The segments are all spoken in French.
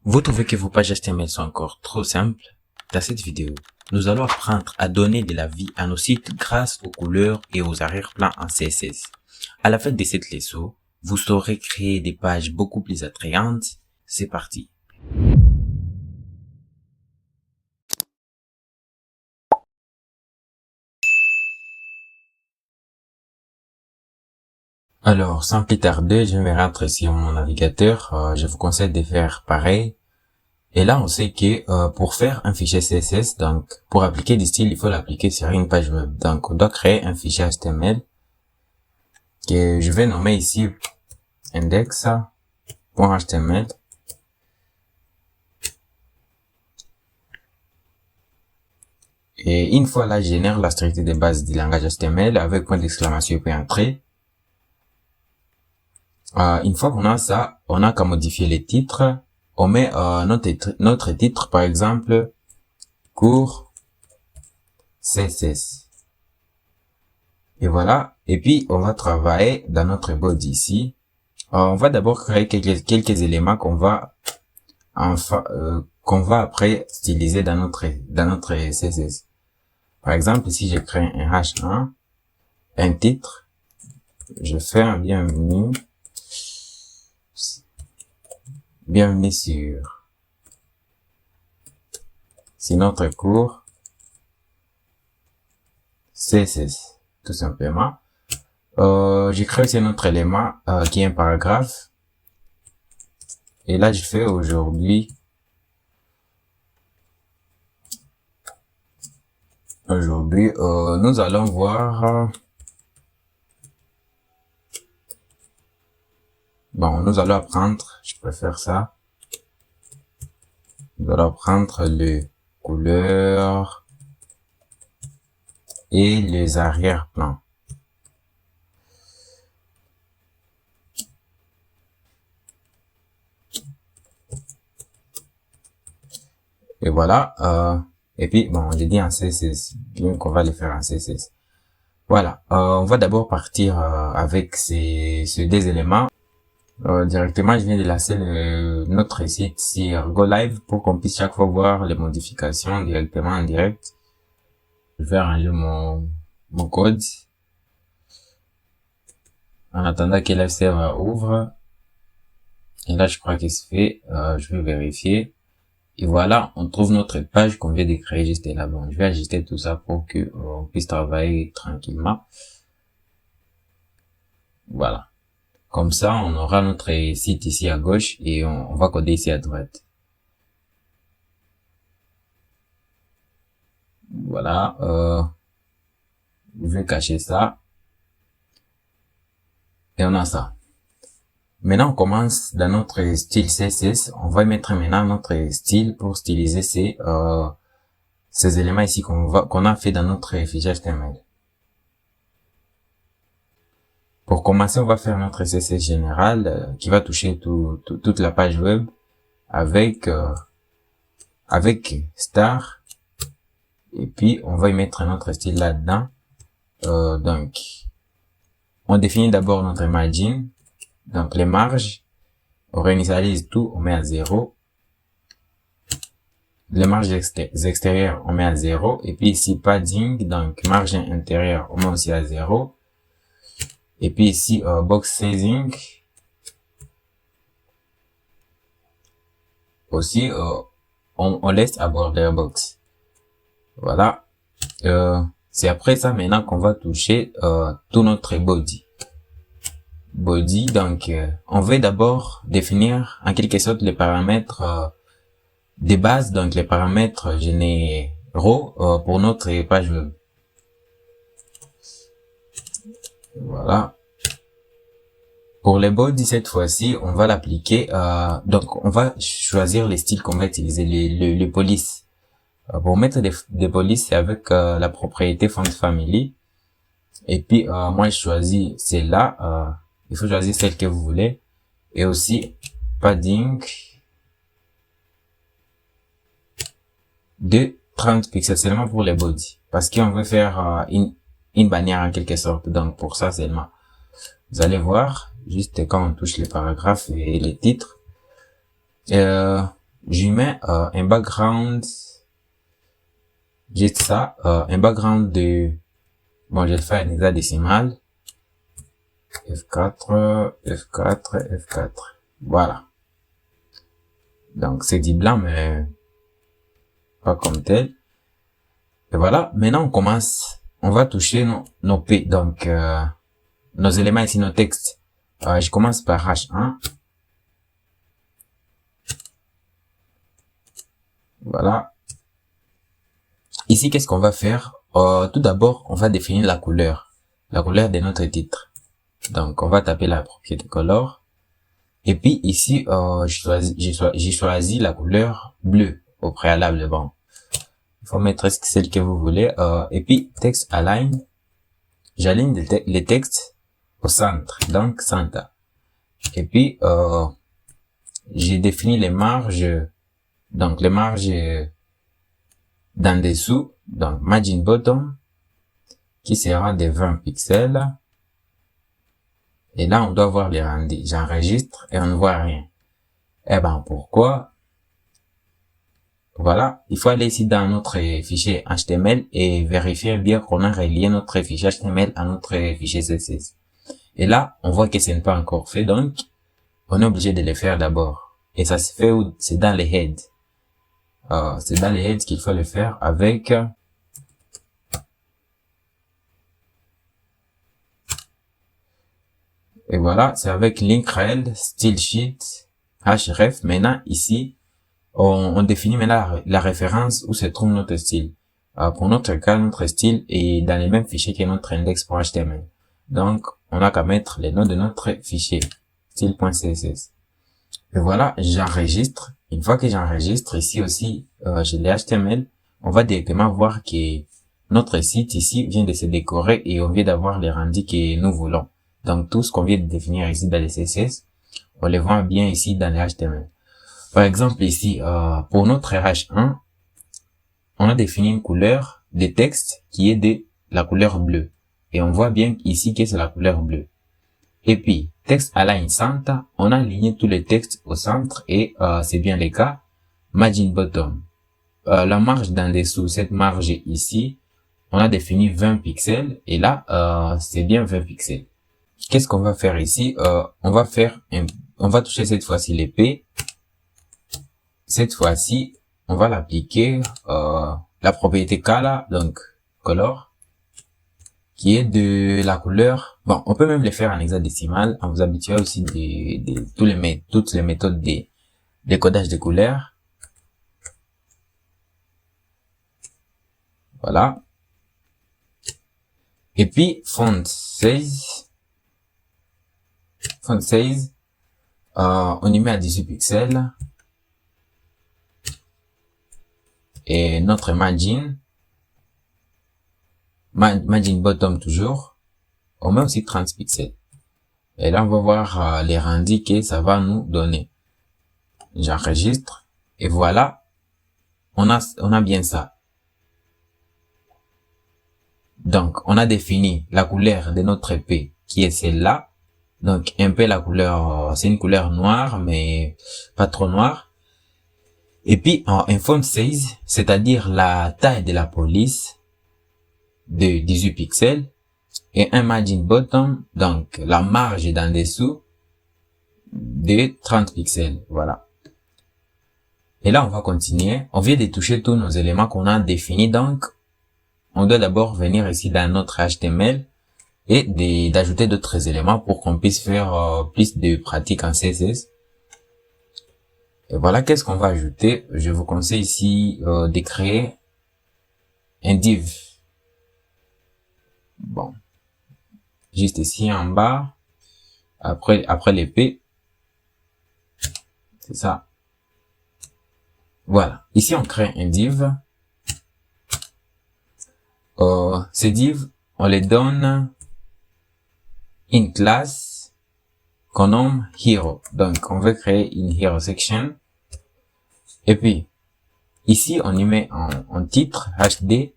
Vous trouvez que vos pages HTML sont encore trop simples? Dans cette vidéo, nous allons apprendre à donner de la vie à nos sites grâce aux couleurs et aux arrière-plans en CSS. À la fin de cette leçon, vous saurez créer des pages beaucoup plus attrayantes. C'est parti! Alors, sans plus tarder, je vais rentrer sur mon navigateur. Je vous conseille de faire pareil. Et là, on sait que pour faire un fichier CSS, donc pour appliquer du style, il faut l'appliquer sur une page web. Donc, on doit créer un fichier HTML que je vais nommer ici index.html. Et une fois là, je génère la structure de base du langage HTML avec point d'exclamation puis entrée. Une fois qu'on a ça, on a qu'à modifier les titres. On met notre titre, par exemple, cours CSS. Et voilà. Et puis, on va travailler dans notre body ici. On va d'abord créer quelques éléments qu'on va après styliser dans notre CSS. Par exemple, si je crée un H1, un titre, je fais un bienvenue sur notre cours CSS, tout simplement. J'ai créé aussi un autre élément qui est un paragraphe. Et là, je fais aujourd'hui, nous allons voir, nous allons apprendre, je préfère ça, nous allons apprendre les couleurs et les arrière-plans. Et voilà, et puis, j'ai dit en CSS, bien qu'on va les faire en CSS. Voilà, on va d'abord partir avec ces deux éléments. Directement, je viens de lancer notre site sur Go Live pour qu'on puisse chaque fois voir les modifications directement en direct. Je vais arranger mon code. En attendant que Live Server ouvre. Et là, je crois que c'est fait. Je vais vérifier. Et voilà, on trouve notre page qu'on vient de créer juste là. Bon, je vais ajuster tout ça pour que on puisse travailler tranquillement. Voilà. Comme ça, on aura notre site ici à gauche et on va coder ici à droite. Voilà. Je vais cacher ça. Et on a ça. Maintenant, on commence dans notre style CSS. On va mettre maintenant notre style pour styliser ces éléments ici qu'on a fait dans notre fichier HTML. Pour commencer, on va faire notre CSS général qui va toucher toute la page web avec star. Et puis, on va y mettre notre style là-dedans. Donc, on définit d'abord notre margin. Donc, les marges, on réinitialise tout, on met à 0. Les marges extérieures, on met à 0. Et puis ici, padding, donc marge intérieure, on met aussi à 0. Et puis ici, box sizing, aussi, on laisse à border box. Voilà. C'est après ça maintenant qu'on va toucher tout notre body. Donc on veut d'abord définir en quelque sorte les paramètres de base, donc les paramètres généraux pour notre page web. Voilà. Pour les body cette fois-ci, on va l'appliquer. Donc on va choisir les styles qu'on va utiliser, les polices. Pour mettre des polices, c'est avec la propriété font family. Et puis moi je choisis celle-là. Il faut choisir celle que vous voulez. Et aussi, padding de 30 pixels seulement pour les body. Parce qu'on veut faire une bannière en quelque sorte. Donc, pour ça seulement. Vous allez voir, juste quand on touche les paragraphes et les titres, je mets un background, juste ça, un background de, bon, je vais le faire en hexadécimal, F4, F4, F4, voilà. Donc c'est dit blanc, mais pas comme tel. Et voilà, maintenant on commence, on va toucher nos P, donc nos éléments ici, nos textes. Je commence par H1. Voilà. Ici, qu'est-ce qu'on va faire? Tout d'abord, on va définir la couleur de notre titre. Donc, on va taper la propriété color. Et puis ici, j'ai choisi la couleur bleue au préalable. Bon, il faut mettre celle que vous voulez. Et puis, text align. J'aligne les textes au centre, donc center. Et puis, j'ai défini les marges. Donc, les marges d'en dessous, donc margin bottom, qui sera de 20 pixels. Et là, on doit voir les rendus. J'enregistre et on ne voit rien. Eh ben, pourquoi? Voilà. Il faut aller ici dans notre fichier HTML et vérifier bien qu'on a relié notre fichier HTML à notre fichier CSS. Et là, on voit que ce n'est pas encore fait, donc, on est obligé de le faire d'abord. Et ça se fait où? C'est dans les heads. C'est dans les heads qu'il faut le faire avec et voilà, c'est avec link.rel, stylesheet, href. Maintenant, ici, on définit maintenant la référence où se trouve notre style. Pour notre cas, notre style est dans les mêmes fichiers que notre index.html. Donc, on n'a qu'à mettre les noms de notre fichier, style.css. Et voilà, j'enregistre. Une fois que j'enregistre, ici aussi, j'ai les HTML, on va directement voir que notre site ici vient de se décorer et on vient d'avoir les rendus que nous voulons. Donc, tout ce qu'on vient de définir ici dans les CSS, on les voit bien ici dans les HTML. Par exemple, ici, pour notre H1, on a défini une couleur de texte qui est de la couleur bleue. Et on voit bien ici que c'est la couleur bleue. Et puis, text align center, on a aligné tous les textes au centre et c'est bien le cas. Margin bottom. La marge d'en dessous, cette marge ici, on a défini 20 pixels et là, c'est bien 20 pixels. Qu'est-ce qu'on va faire ici? On va toucher cette fois-ci l'épée. Cette fois-ci, on va l'appliquer la propriété color, donc color, qui est de la couleur. Bon, on peut même le faire en hexadécimal, en vous habituant aussi toutes les méthodes de décodage de couleurs. Voilà. Et puis font size, on y met à 18 pixels. Et notre margin bottom toujours, on met aussi 30 pixels. Et là, on va voir les rendus que ça va nous donner. J'enregistre. Et voilà. On a bien ça. Donc, on a défini la couleur de notre épée, qui est celle-là. Donc, un peu la couleur, c'est une couleur noire, mais pas trop noire. Et puis, un font size, c'est-à-dire la taille de la police, de 18 pixels, et un margin bottom, donc la marge d'en dessous, de 30 pixels. Voilà. Et là, on va continuer. On vient de toucher tous nos éléments qu'on a définis, donc on doit d'abord venir ici dans notre HTML et d'ajouter d'autres éléments pour qu'on puisse faire plus de pratiques en CSS. Et voilà, qu'est-ce qu'on va ajouter? Je vous conseille ici de créer un div. Bon, juste ici en bas, après l'épée, c'est ça. Voilà, ici on crée un div. Ces divs, on les donne une classe qu'on nomme hero. Donc, on veut créer une hero section. Et puis, ici, on y met en titre HD.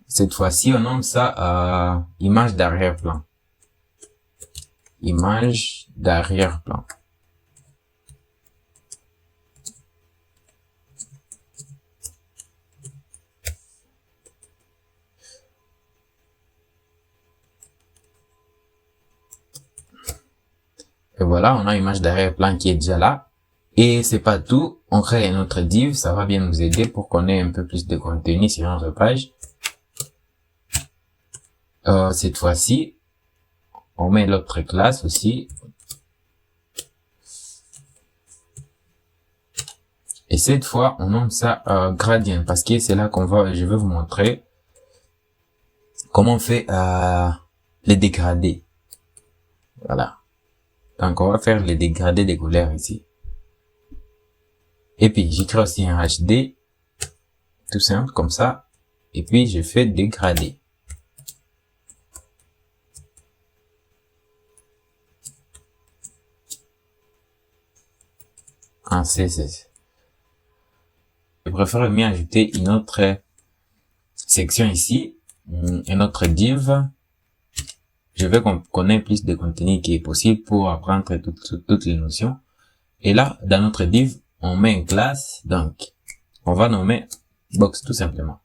Cette fois-ci, on nomme ça image d'arrière-plan. Image d'arrière-plan. Et voilà, on a une image d'arrière-plan qui est déjà là. Et c'est pas tout, on crée un autre div, ça va bien nous aider pour qu'on ait un peu plus de contenu sur notre page. Cette fois-ci, on met l'autre classe aussi. Et cette fois, on nomme ça gradient parce que c'est là je vais vous montrer comment on fait les dégradés. Voilà. Donc, on va faire les dégradés des couleurs ici. Et puis, j'écris aussi un HD, tout simple, comme ça. Et puis, je fais dégrader. En CSS. Je préfère mieux ajouter une autre section ici, un autre div. Je veux qu'on ait plus de contenu qui est possible pour apprendre toutes les notions. Et là, dans notre div, on met une classe, donc on va nommer box tout simplement.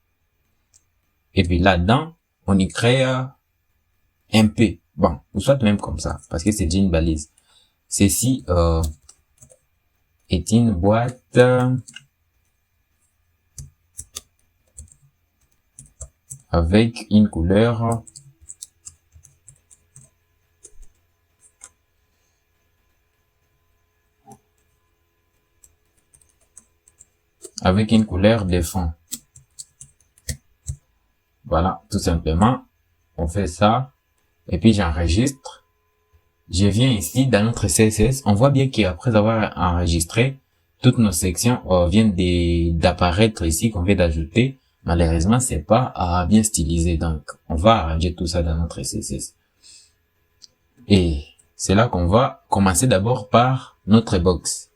Et puis là-dedans, on y crée un P. Bon, ou soit même comme ça, parce que c'est déjà une balise. Ceci est une boîte avec une couleur de fond. Voilà, tout simplement, on fait ça, et puis j'enregistre. Je viens ici dans notre CSS, on voit bien qu'après avoir enregistré, toutes nos sections viennent d'apparaître ici qu'on vient d'ajouter. Malheureusement, c'est pas bien stylisé, donc on va arranger tout ça dans notre CSS. Et c'est là qu'on va commencer d'abord par notre box.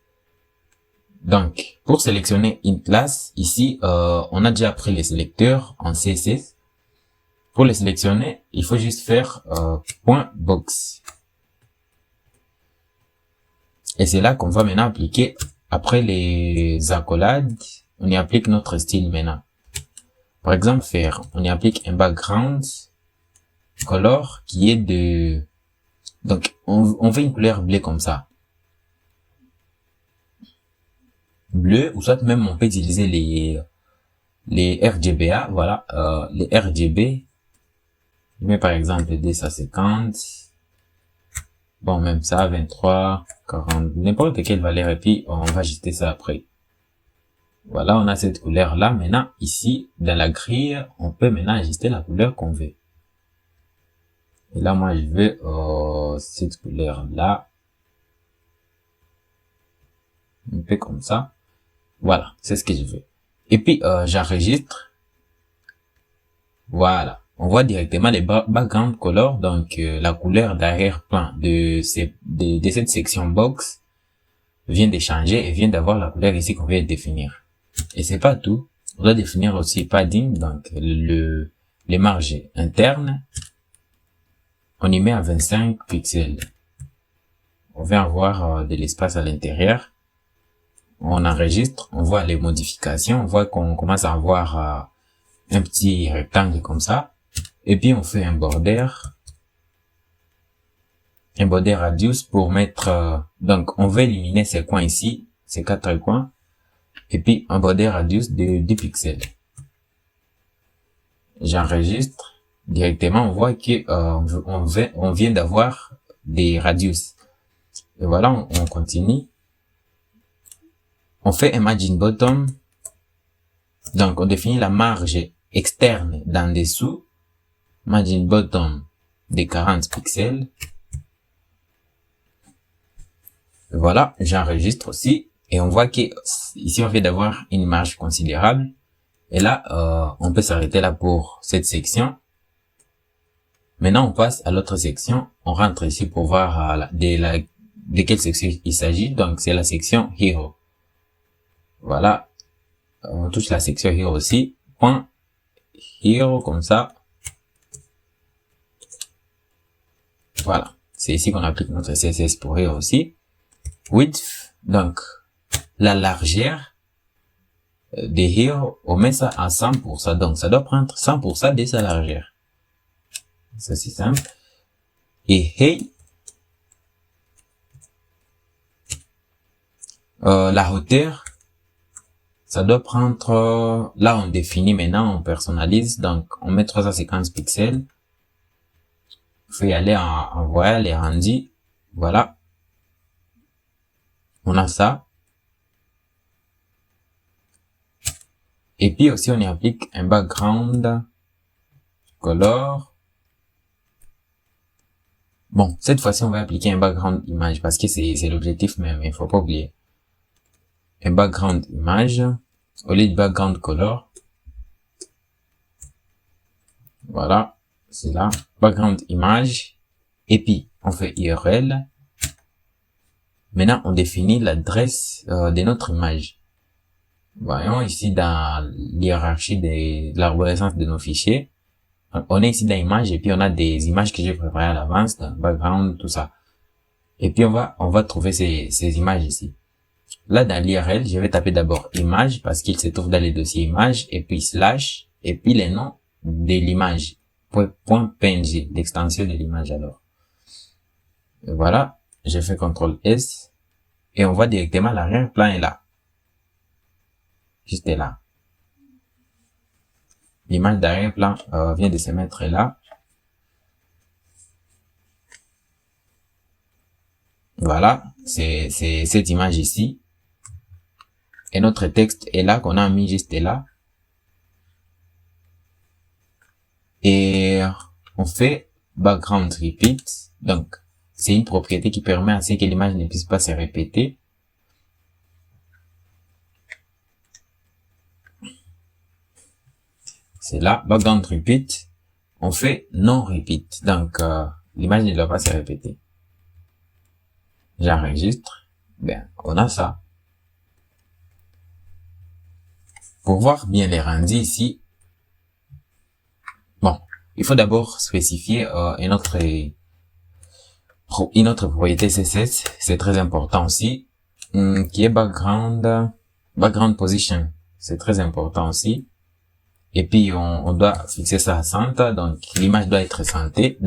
Donc, pour sélectionner une classe, ici, on a déjà pris les sélecteurs en CSS. Pour les sélectionner, il faut juste faire .box. Et c'est là qu'on va maintenant appliquer, après les accolades, on y applique notre style maintenant. Par exemple, on y applique un background color qui est de... Donc, on fait une couleur bleue comme ça. Bleu, ou soit même on peut utiliser les RGBA, voilà, les RGB. Je mets par exemple 250. Bon, même ça, 23, 40, n'importe quelle valeur, et puis on va ajuster ça après. Voilà, on a cette couleur-là. Maintenant, ici, dans la grille, on peut maintenant ajuster la couleur qu'on veut. Et là, moi, je veux cette couleur-là. Un peu comme ça. Voilà, c'est ce que je veux. Et puis, j'enregistre. Voilà. On voit directement les background color, donc la couleur d'arrière-plan de cette section box vient de changer et vient d'avoir la couleur ici qu'on vient de définir. Et c'est pas tout. On doit définir aussi padding, donc les marges internes. On y met à 25 pixels. On vient avoir de l'espace à l'intérieur. On enregistre, on voit les modifications, on voit qu'on commence à avoir un petit rectangle comme ça. Et puis on fait un border radius pour mettre, donc on va éliminer ces coins ici, ces 4 coins, et puis un border radius de 10 pixels. J'enregistre, directement on voit que on vient d'avoir des radius. Et voilà, on continue. On fait un margin bottom, donc on définit la marge externe d'en dessous. Margin bottom de 40 pixels. Voilà, j'enregistre aussi. Et on voit que ici, on vient d'avoir une marge considérable. Et là, on peut s'arrêter là pour cette section. Maintenant, on passe à l'autre section. On rentre ici pour voir de quelle section il s'agit. Donc, c'est la section Hero. Voilà. On touche la section Hero aussi. Point Hero comme ça. Voilà, c'est ici qu'on applique notre CSS pour Hero aussi. Width, donc la largeur de Hero, on met ça à 100%, donc ça doit prendre 100% de sa largeur. Ça c'est simple. Et Hey, La hauteur, ça doit prendre, là on définit maintenant, on personnalise, donc on met 350 pixels. Il faut y aller en voyant les rendus. Voilà. On a ça. Et puis aussi on y applique un background color. Bon, cette fois-ci on va appliquer un background image parce que c'est l'objectif même, il faut pas oublier. Un background image au lieu de background color. Voilà, c'est là, background image. Et puis on fait URL. Maintenant on définit l'adresse de notre image. Voyons ici dans l'hiérarchie de l'arborescence de nos fichiers. On est ici dans l'image et puis on a des images que j'ai préparées à l'avance, dans le background, tout ça. Et puis on va trouver ces images ici. Là dans l'URL, je vais taper d'abord image parce qu'il se trouve dans les dossiers images et puis slash et puis les noms de l'image. .png, l'extension de l'image alors. Et voilà, j'ai fait CTRL S et on voit directement l'arrière-plan est là. Juste là. L'image d'arrière-plan vient de se mettre là. Voilà, c'est cette image ici. Et notre texte est là, qu'on a mis juste là. Et on fait background repeat. Donc, c'est une propriété qui permet à ce que l'image ne puisse pas se répéter. C'est là, background repeat. On fait non repeat. Donc, l'image ne doit pas se répéter. J'enregistre. Ben, on a ça. Pour voir bien les rendus ici, bon, il faut d'abord spécifier une autre propriété CSS, c'est très important aussi, qui est background position, c'est très important aussi. Et puis on doit fixer ça à centre, donc l'image doit être centrée.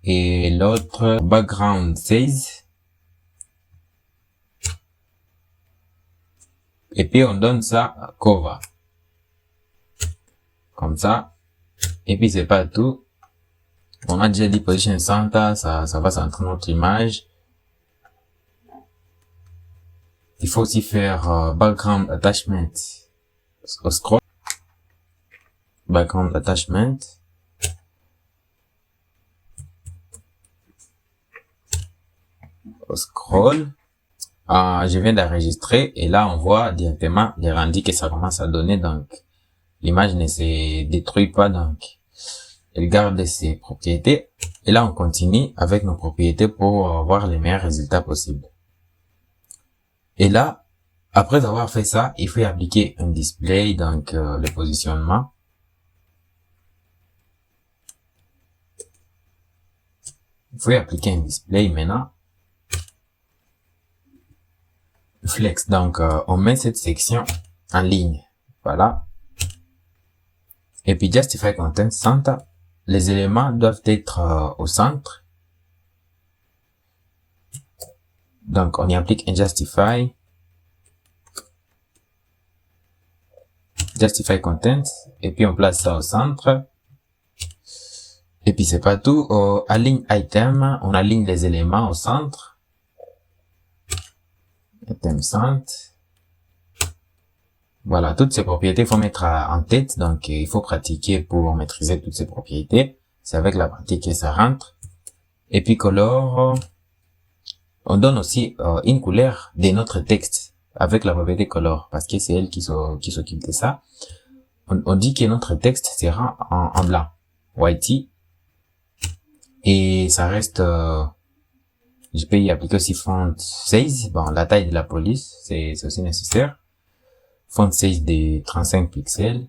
Et l'autre background size. Et puis on donne ça à cover. Comme ça. Et puis c'est pas tout. On a déjà dit position center, ça va centrer notre image. Il faut aussi faire background attachment au scroll. Background attachment. Au scroll. Je viens d'enregistrer et là on voit directement les rendus que ça commence à donner, donc l'image ne se détruit pas, donc elle garde ses propriétés. Et là on continue avec nos propriétés pour avoir les meilleurs résultats possibles. Et là, après avoir fait ça, il faut y appliquer un display, donc le positionnement. Il faut y appliquer un display maintenant. Flex, donc on met cette section en ligne, voilà. Et puis justify content center, les éléments doivent être au centre. Donc on y applique un justify content et puis on place ça au centre. Et puis c'est pas tout, align item, on aligne les éléments au centre. Item centre. Voilà, toutes ces propriétés, il faut mettre en tête, donc il faut pratiquer pour maîtriser toutes ces propriétés. C'est avec la pratique que ça rentre. Et puis color, on donne aussi une couleur de notre texte avec la propriété color, parce que c'est elle qui s'occupe de ça. On dit que notre texte sera en blanc, whitey, et ça reste... je peux y appliquer aussi font size, bon, la taille de la police, c'est aussi nécessaire. Font size de 35 pixels.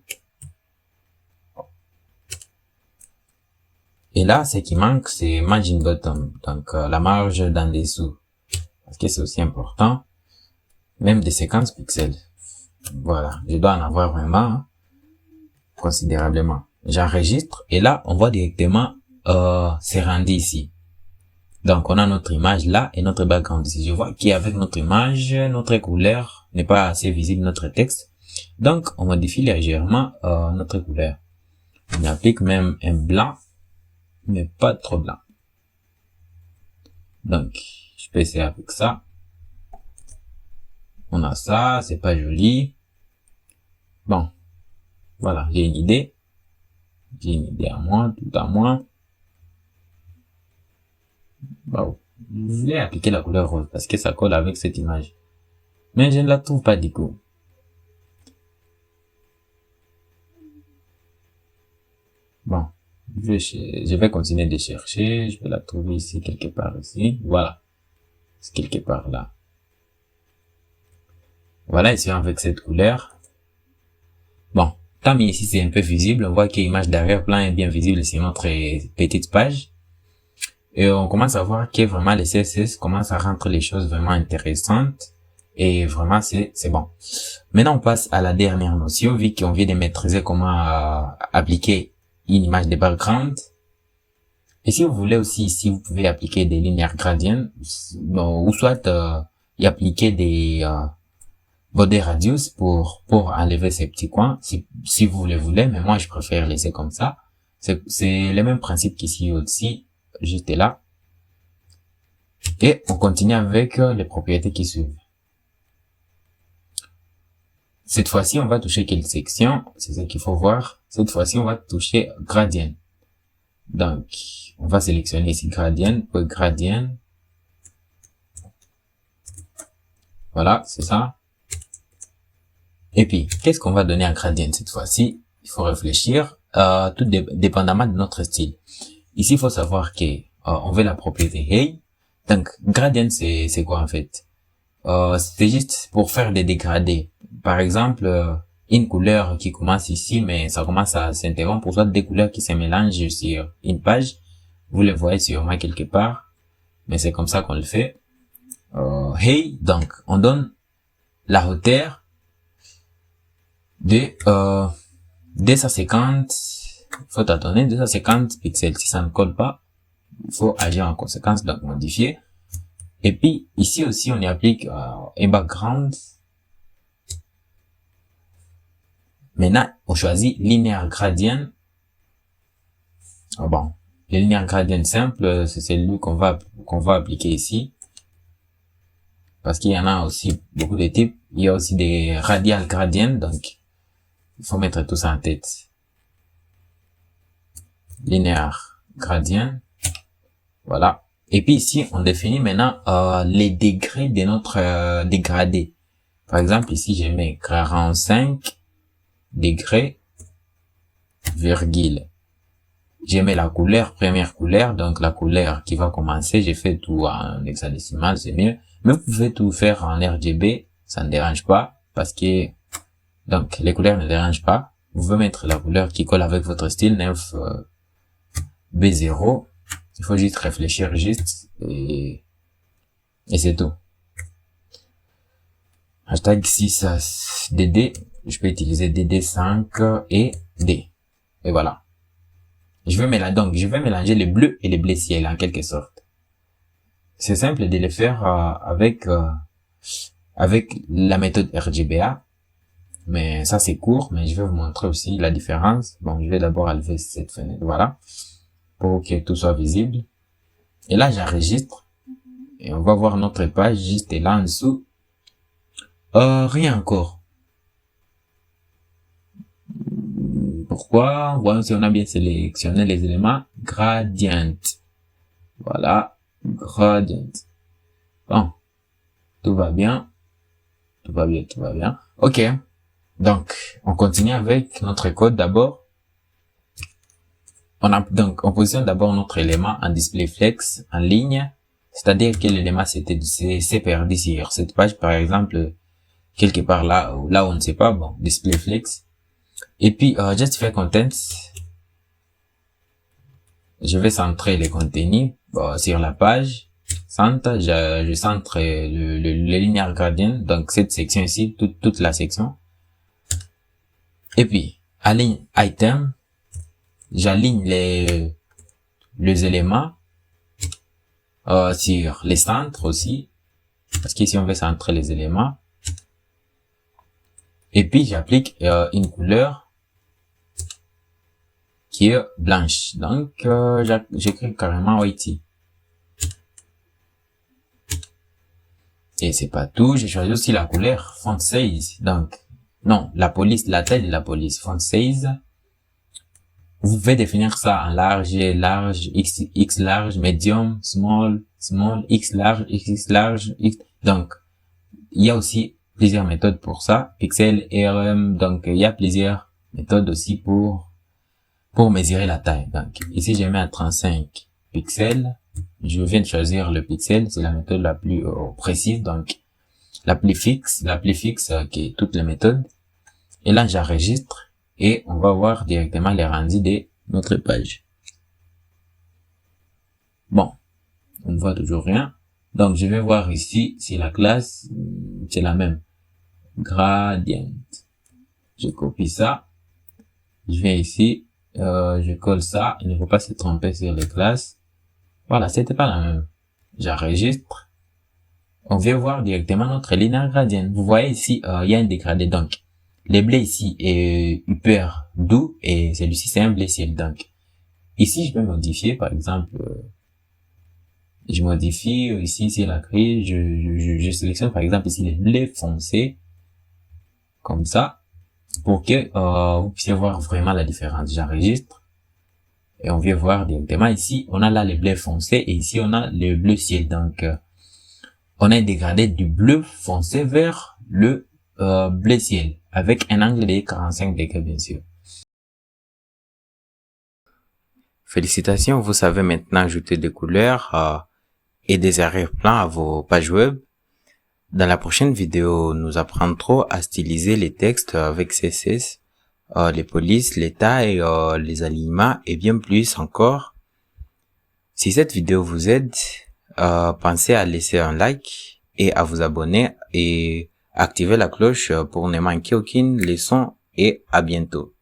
Et là, ce qui manque, c'est margin bottom, donc la marge d'en dessous, parce que c'est aussi important, même de 50 pixels. Voilà, je dois en avoir vraiment considérablement. J'enregistre et là, on voit directement c'est rendu ici. Donc, on a notre image là et notre background ici. Je vois qu'avec notre image, notre couleur n'est pas assez visible, notre texte. Donc, on modifie légèrement notre couleur. On applique même un blanc, mais pas trop blanc. Donc, je peux essayer avec ça. On a ça, c'est pas joli. Bon, voilà, j'ai une idée. J'ai une idée à moi, tout à moi. Bon, je voulais appliquer la couleur rose parce que ça colle avec cette image. Mais je ne la trouve pas du coup. Bon, je vais continuer de chercher. Je vais la trouver ici, quelque part ici. Voilà. C'est quelque part là. Voilà, ici avec cette couleur. Bon, tant mieux ici, c'est un peu visible. On voit que l'image d'arrière-plan est bien visible sur notre petite page. Et on commence à voir que vraiment les CSS commencent à rendre les choses vraiment intéressantes. Et vraiment, c'est bon. Maintenant, on passe à la dernière notion, vu qu'on vient de maîtriser comment appliquer une image de background. Et si vous voulez aussi ici, vous pouvez appliquer des linéaires gradients, ou soit y appliquer des border radius pour enlever ces petits coins, si vous le voulez, mais moi je préfère laisser comme ça. C'est le même principe qu'ici aussi, juste là. Et on continue avec les propriétés qui suivent. Cette fois-ci, on va toucher quelle section? C'est ce qu'il faut voir. Cette fois-ci, on va toucher gradient. Donc, on va sélectionner ici gradient, puis gradient. Voilà, c'est ça. Et puis, qu'est-ce qu'on va donner à gradient cette fois-ci? Il faut réfléchir, tout dépendamment de notre style. Ici, il faut savoir que on veut la propriété hey. Donc, gradient, c'est quoi en fait? C'est juste pour faire des dégradés. Par exemple, une couleur qui commence ici, mais ça commence à s'interrompre, pour soit des couleurs qui se mélangent sur une page. Vous les voyez sûrement quelque part, mais c'est comme ça qu'on le fait. Hey, donc, on donne la hauteur de 250, faut attendre 250 pixels. Si ça ne colle pas, il faut agir en conséquence, donc modifier. Et puis, ici aussi, on y applique un background. Maintenant, on choisit linéaire gradient. Bon, le linéaire gradient simple, c'est celui qu'on va appliquer ici. Parce qu'il y en a aussi beaucoup de types. Il y a aussi des radial gradients, donc il faut mettre tout ça en tête. Linéaire gradient. Voilà. Et puis ici, on définit maintenant les degrés de notre dégradé. Par exemple, ici, je mets 45 degrés, virgule. Je mets la couleur, première couleur, donc la couleur qui va commencer, j'ai fait tout en hexadécimal, c'est mieux. Mais vous pouvez tout faire en RGB, ça ne dérange pas, parce que, donc, les couleurs ne dérangent pas. Vous pouvez mettre la couleur qui colle avec votre style, 9 B0. Il faut juste réfléchir juste, et c'est tout. Hashtag 6 DD, je peux utiliser DD5 et D. Et voilà. Je vais mélanger les bleus et les bleus ciel en quelque sorte. C'est simple de le faire avec la méthode RGBA. Mais ça c'est court, mais je vais vous montrer aussi la différence. Bon, je vais d'abord enlever cette fenêtre, voilà, pour que tout soit visible. Et là, j'enregistre. Et on va voir notre page juste là en dessous. Rien encore. Pourquoi? Voyons si on a bien sélectionné les éléments. Gradient. Voilà. Gradient. Bon. Tout va bien. Tout va bien, tout va bien. Ok. Donc, on continue avec notre code d'abord. On positionne d'abord notre élément en display flex en ligne. C'est-à-dire que l'élément s'est perdu sur cette page, par exemple, quelque part là où on ne sait pas, bon, display flex. Et puis, justify content. Je vais centrer les contenus sur la page. Je centre le linéaire gradient, donc cette section ici, toute la section. Et puis, aligne item. J'aligne les éléments sur les centres aussi, parce qu'ici on veut centrer les éléments. Et puis j'applique une couleur qui est blanche. Donc j'écris carrément whitey. Et c'est pas tout, j'ai choisi aussi la couleur font size. Donc non, la taille de la police font size. Vous pouvez définir ça en large, x large, medium, small, x large, x large, x. Donc, il y a aussi plusieurs méthodes pour ça. Pixel, RM, donc il y a plusieurs méthodes aussi pour mesurer la taille. Donc, ici, je mets à 35 pixels. Je viens de choisir le pixel, c'est la méthode la plus précise, donc la plus fixe qui est toutes les méthodes. Et là, j'enregistre. Et on va voir directement les rendus de notre page. Bon, on ne voit toujours rien. Donc, je vais voir ici si la classe, c'est la même. Gradient. Je copie ça. Je viens ici, je colle ça. Il ne faut pas se tromper sur les classes. Voilà, c'était pas la même. J'enregistre. On vient voir directement notre linéaire gradient. Vous voyez ici, il y a un dégradé. Donc, le blé ici est hyper doux et celui-ci c'est un blé ciel. Donc ici je peux modifier, par exemple, je modifie ici c'est la grille, je sélectionne par exemple ici les blés foncés comme ça pour que vous puissiez voir vraiment la différence. J'enregistre et on vient voir directement ici on a là les blés foncés et ici on a le bleu ciel. Donc on a un dégradé du bleu foncé vers le bleu ciel avec un angle de 45 degrés bien sûr. Félicitations, vous savez maintenant ajouter des couleurs et des arrière-plans à vos pages web. Dans la prochaine vidéo, nous apprendrons à styliser les textes avec CSS, les polices, les tailles, les alignements et bien plus encore. Si cette vidéo vous aide, pensez à laisser un like et à vous abonner et activer la cloche pour ne manquer aucune leçon et à bientôt.